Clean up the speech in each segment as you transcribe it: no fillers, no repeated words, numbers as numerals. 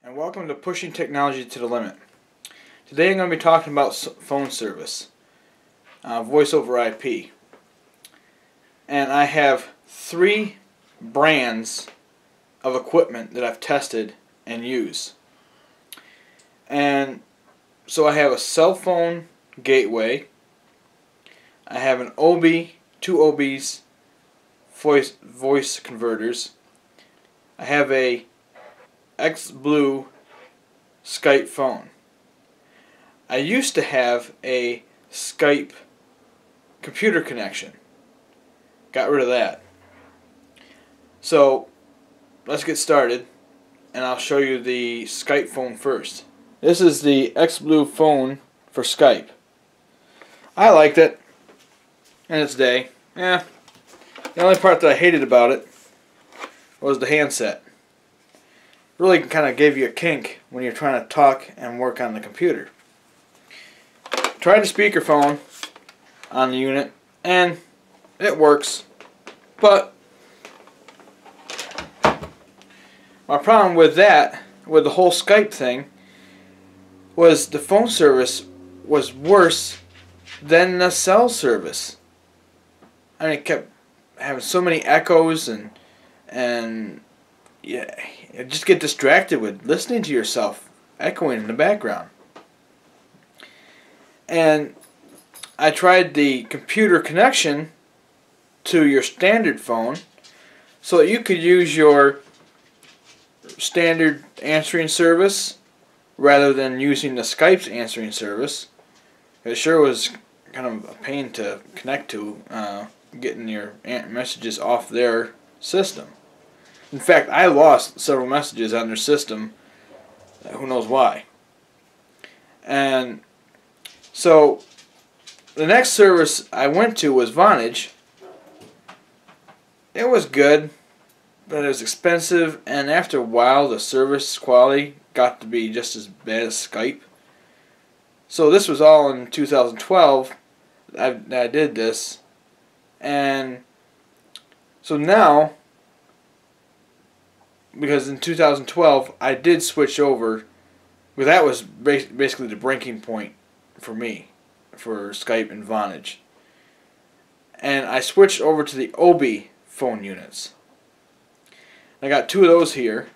And welcome to Pushing Technology to the Limit. Today I'm going to be talking about phone service, voice over IP. And I have 3 brands of equipment that I've tested and use. And so I have a cell phone gateway, I have an OB, 2 OBs, voice converters, I have a XBlue Skype phone. I used to have a Skype computer connection. Got rid of that. So let's get started, and I'll show you the Skype phone first. This is the XBlue phone for Skype. I liked it in its day. The only part that I hated about it was the handset. Really kind of gave you a kink when you're trying to talk and work on the computer. Tried the speakerphone on the unit and it works, but my problem with that, with the whole Skype thing, was the phone service was worse than the cell service. I mean, it kept having so many echoes and yeah, you just get distracted with listening to yourself echoing in the background. And I tried the computer connection to your standard phone so that you could use your standard answering service rather than using the Skype's answering service. It sure was kind of a pain to connect to, getting your messages off their system. In fact, I lost several messages on their system. Who knows why. And so the next service I went to was Vonage. It was good, but it was expensive, and after a while the service quality got to be just as bad as Skype. So this was all in 2012 I did this, and so now, because in 2012 I did switch over, because that was basically the breaking point for me for Skype and Vonage, and I switched over to the OB phone units. I got 2 of those here,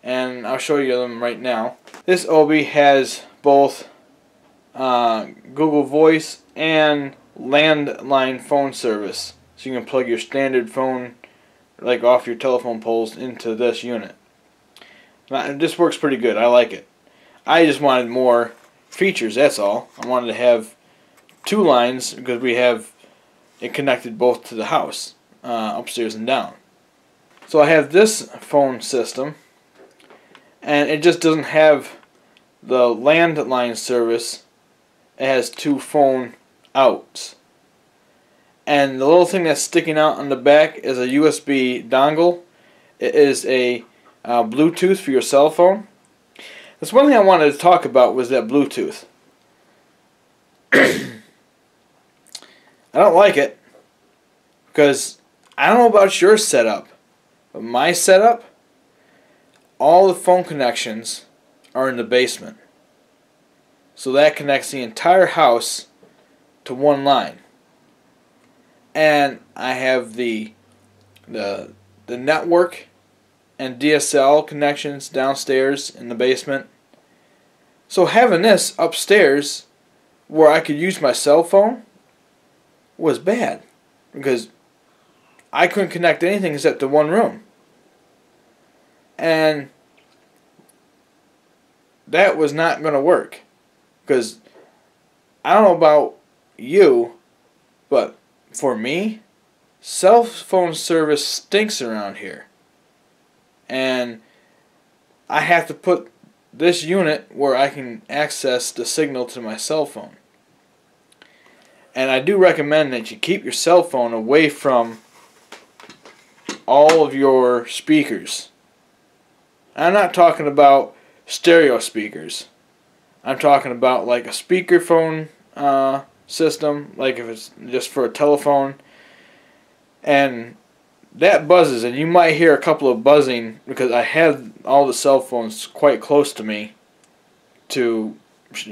and I'll show you them right now. This OB has both Google Voice and landline phone service, so you can plug your standard phone like off your telephone poles into this unit. Now, this works pretty good. I like it. I just wanted more features, that's all. I wanted to have 2 lines because we have it connected both to the house, upstairs and down. So I have this phone system, and it just doesn't have the landline service. It has 2 phone outs. And the little thing that's sticking out on the back is a USB dongle. It is a Bluetooth for your cell phone. That's one thing I wanted to talk about, was that Bluetooth. I don't like it because I don't know about your setup, but my setup, all the phone connections are in the basement. So that connects the entire house to one line. And I have the network and DSL connections downstairs in the basement. So having this upstairs where I could use my cell phone was bad, because I couldn't connect anything except to one room. And that was not going to work, because I don't know about you, but for me, cell phone service stinks around here. And I have to put this unit where I can access the signal to my cell phone. And I do recommend that you keep your cell phone away from all of your speakers. I'm not talking about stereo speakers. I'm talking about like a speakerphone system, like if it's just for a telephone, and that buzzes, and you might hear a couple of buzzing because I have all the cell phones quite close to me to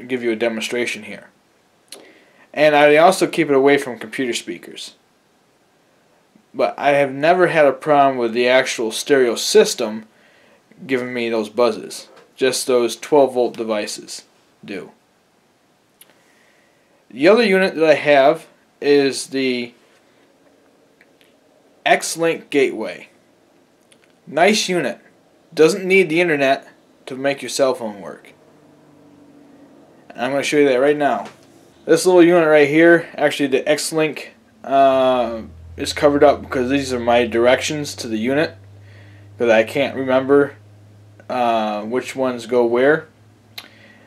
give you a demonstration here. And I also keep it away from computer speakers. But I have never had a problem with the actual stereo system giving me those buzzes. Just those 12-volt devices do. The other unit that I have is the XLink gateway. Nice unit. Doesn't need the internet to make your cell phone work. And I'm going to show you that right now. This little unit right here, actually the XLink is covered up because these are my directions to the unit, because I can't remember which ones go where.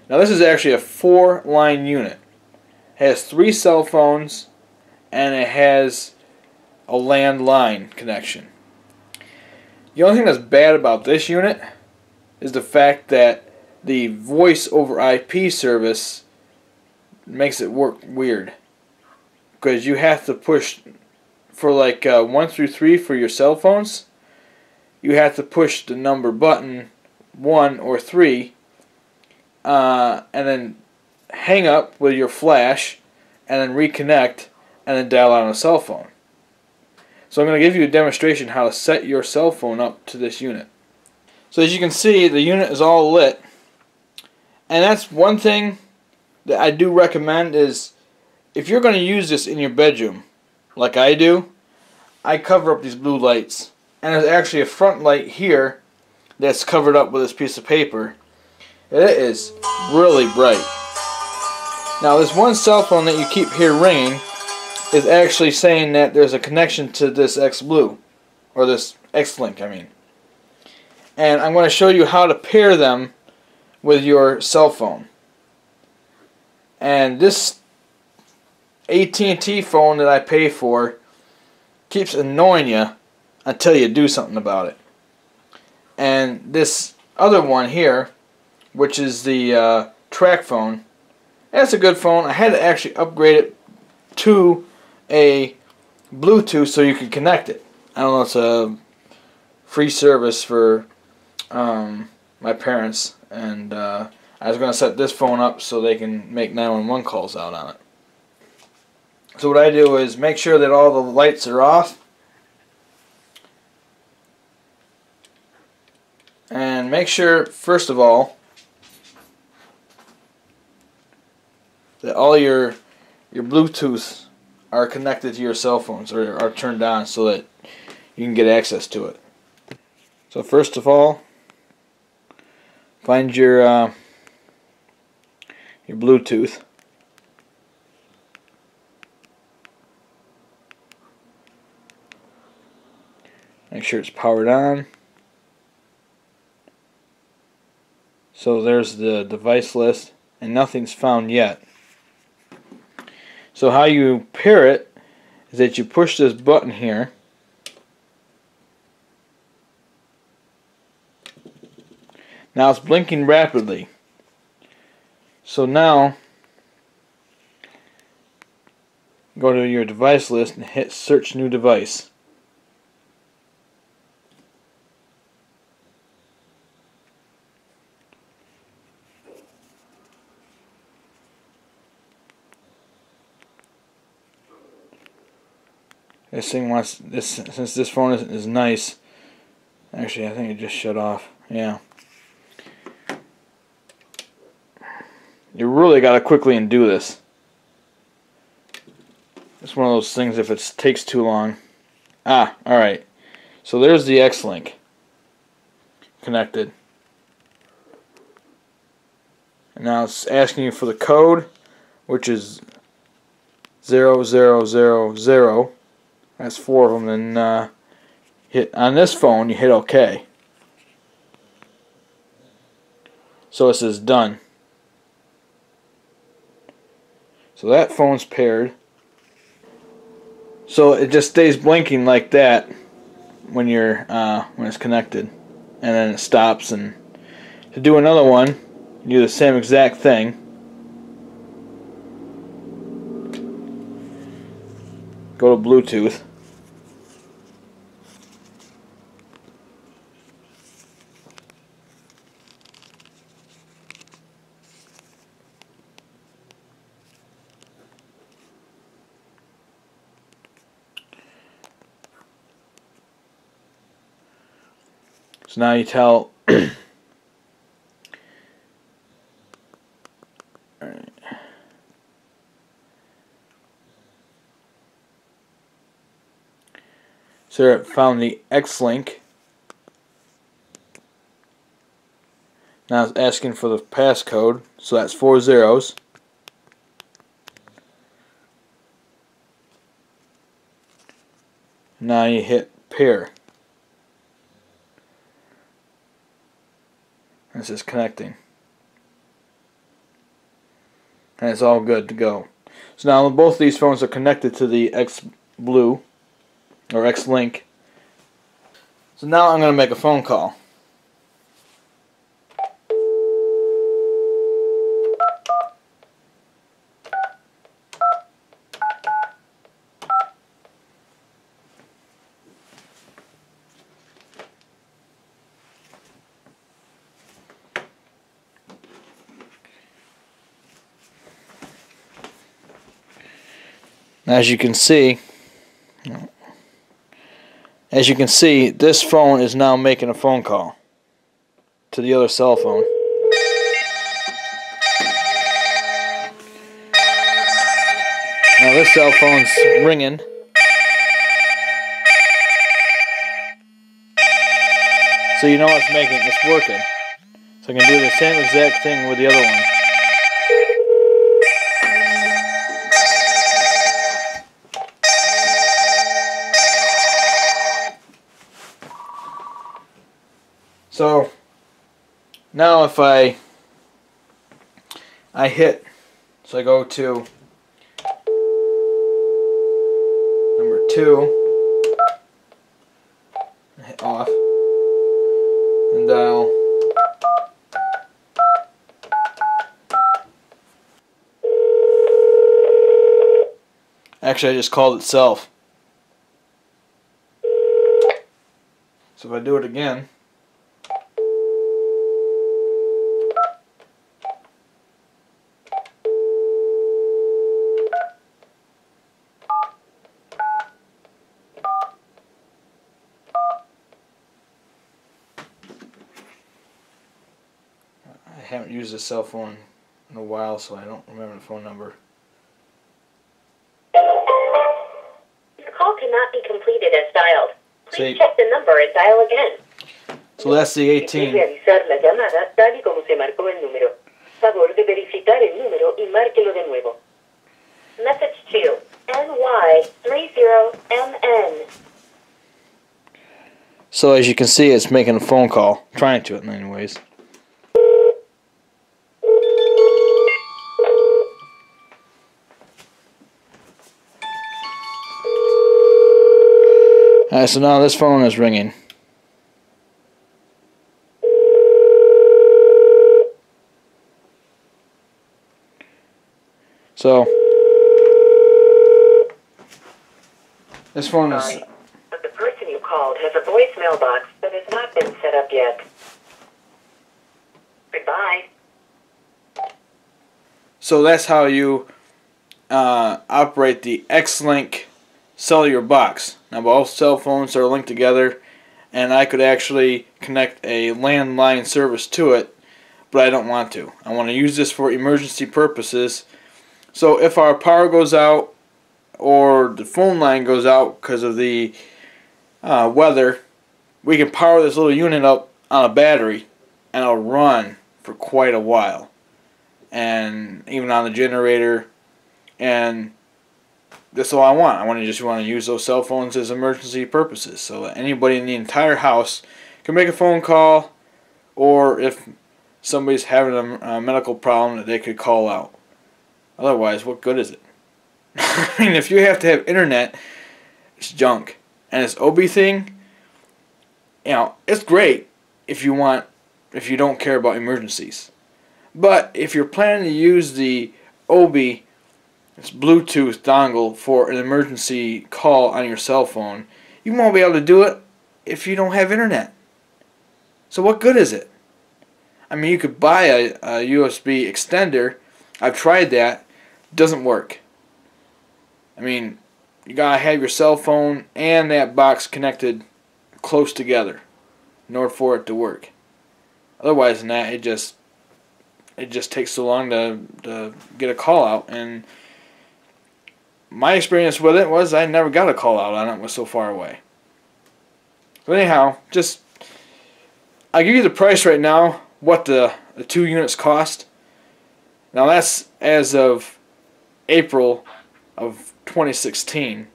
Now this is actually a 4-line unit. It has 3 cell phones and it has a landline connection. The only thing that's bad about this unit is the fact that the voice over IP service makes it work weird, because you have to push for like 1 through 3 for your cell phones. You have to push the number button 1 or 3 and then hang up with your flash and then reconnect and then dial out on a cell phone. So I'm going to give you a demonstration how to set your cell phone up to this unit. So as you can see, the unit is all lit, and that's one thing that I do recommend is if you're going to use this in your bedroom like I do, I cover up these blue lights, and there's actually a front light here that's covered up with this piece of paper. It is really bright. Now this one cell phone that you keep here ringing is actually saying that there's a connection to this X-Blue, or this X-Link I mean. And I'm going to show you how to pair them with your cell phone. And this AT&T phone that I pay for keeps annoying you until you do something about it. And this other one here, which is the track phone, that's a good phone. I had to actually upgrade it to a Bluetooth so you can connect it. I don't know, it's a free service for my parents, and I was going to set this phone up so they can make 911 calls out on it. So what I do is make sure that all the lights are off, and make sure first of all that all your Bluetooth are connected to your cell phones, or are turned on so that you can get access to it. So first of all, find your Bluetooth. Make sure it's powered on. So there's the device list, and nothing's found yet. So how you pair it is that you push this button here, now it's blinking rapidly. So now go to your device list and hit search new device. This thing wants this, since this phone is nice. Actually, I think it just shut off. Yeah. You really got to quickly undo this. It's one of those things if it takes too long. Ah, alright. So there's the XLink connected. And now it's asking you for the code, which is 0000. That's 4 of them. Then hit on this phone, you hit OK. So it says done. So that phone's paired. So it just stays blinking like that when you're when it's connected, and then it stops. And to do another one, you do the same exact thing. Go to Bluetooth. So now you tell alright. So it found the XLink. Now it's asking for the passcode, so that's 4 zeros. Now you hit pair. This is connecting. And it's all good to go. So now both these phones are connected to the XBlue or XLink. So now I'm going to make a phone call. As you can see, this phone is now making a phone call to the other cell phone. Now this cell phone's ringing. So you know it's working. So I can do the same exact thing with the other one. So now if I hit, so I go to number 2, hit off, and dial. Actually, I just called itself. So if I do it again, I haven't used this cell phone in a while, so I don't remember the phone number. Your call cannot be completed as dialed. Please check the number and dial again. So that's the 18. Realizar la llamada tal y como se marcó el número. Favor de verificar el número y márquelo de nuevo. Message to NY30MN. So as you can see, it's making a phone call. Trying to, anyways. Alright, so now this phone is ringing. So this phone is... Sorry, but the person you called has a voicemail box that has not been set up yet. Goodbye. So that's how you operate the XLink cellular box. Now both cell phones are linked together, and I could actually connect a landline service to it, but I don't want to. I want to use this for emergency purposes. So if our power goes out or the phone line goes out because of the weather, we can power this little unit up on a battery and it'll run for quite a while, and even on the generator. And that's all I want. I just want to use those cell phones as emergency purposes, so that anybody in the entire house can make a phone call, or if somebody's having a medical problem, that they could call out. Otherwise, what good is it? I mean, if you have to have internet, it's junk. And this OB thing, you know, it's great if you don't care about emergencies. But if you're planning to use the OB, this Bluetooth dongle, for an emergency call on your cell phone, you won't be able to do it if you don't have internet. So what good is it? I mean, you could buy a USB extender. I've tried that. It doesn't work. I mean, you gotta have your cell phone and that box connected close together. in order for it to work. Otherwise than that, it just takes so long to get a call out. And my experience with it was I never got a call out on it. It was so far away. So anyhow, I'll give you the price right now, what the 2 units cost. Now that's as of April of 2016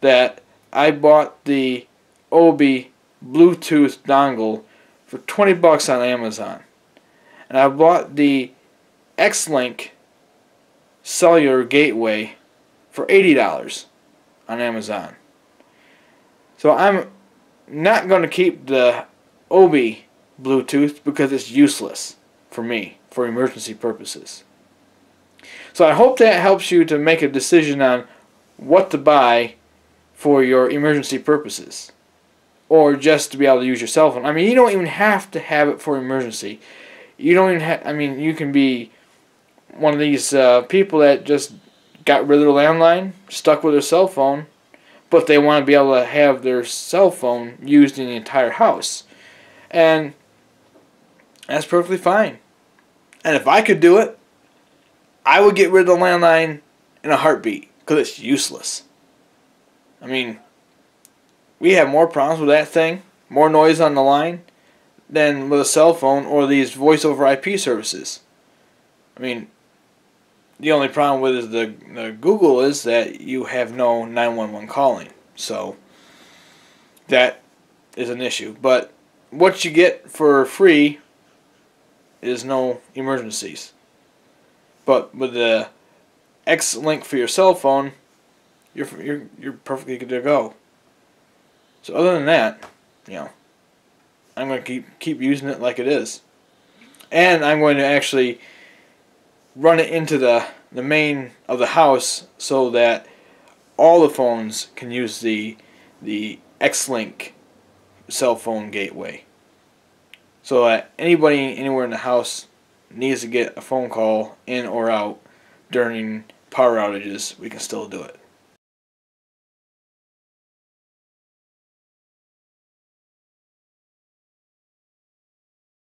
that I bought the Obi Bluetooth dongle for $20 on Amazon. And I bought the XLink cellular gateway for $80 on Amazon. So I'm not going to keep the Obi Bluetooth because it's useless for me for emergency purposes. So I hope that helps you to make a decision on what to buy for your emergency purposes, or just to be able to use your cell phone. I mean, you don't even have to have it for emergency. You don't even have, I mean, you can be one of these people that just got rid of their landline, stuck with their cell phone, but they want to be able to have their cell phone used in the entire house. And that's perfectly fine. And if I could do it, I would get rid of the landline in a heartbeat because it's useless. I mean, we have more problems with that thing, more noise on the line, than with a cell phone or these voice over IP services. I mean, the only problem with is the Google is that you have no 911 calling. So that is an issue. But what you get for free is no emergencies. But with the XLink for your cell phone, you're perfectly good to go. So other than that, you know, I'm going to keep using it like it is. And I'm going to actually run it into the main of the house so that all the phones can use the XLink cell phone gateway. So that anybody anywhere in the house needs to get a phone call in or out during power outages, we can still do it.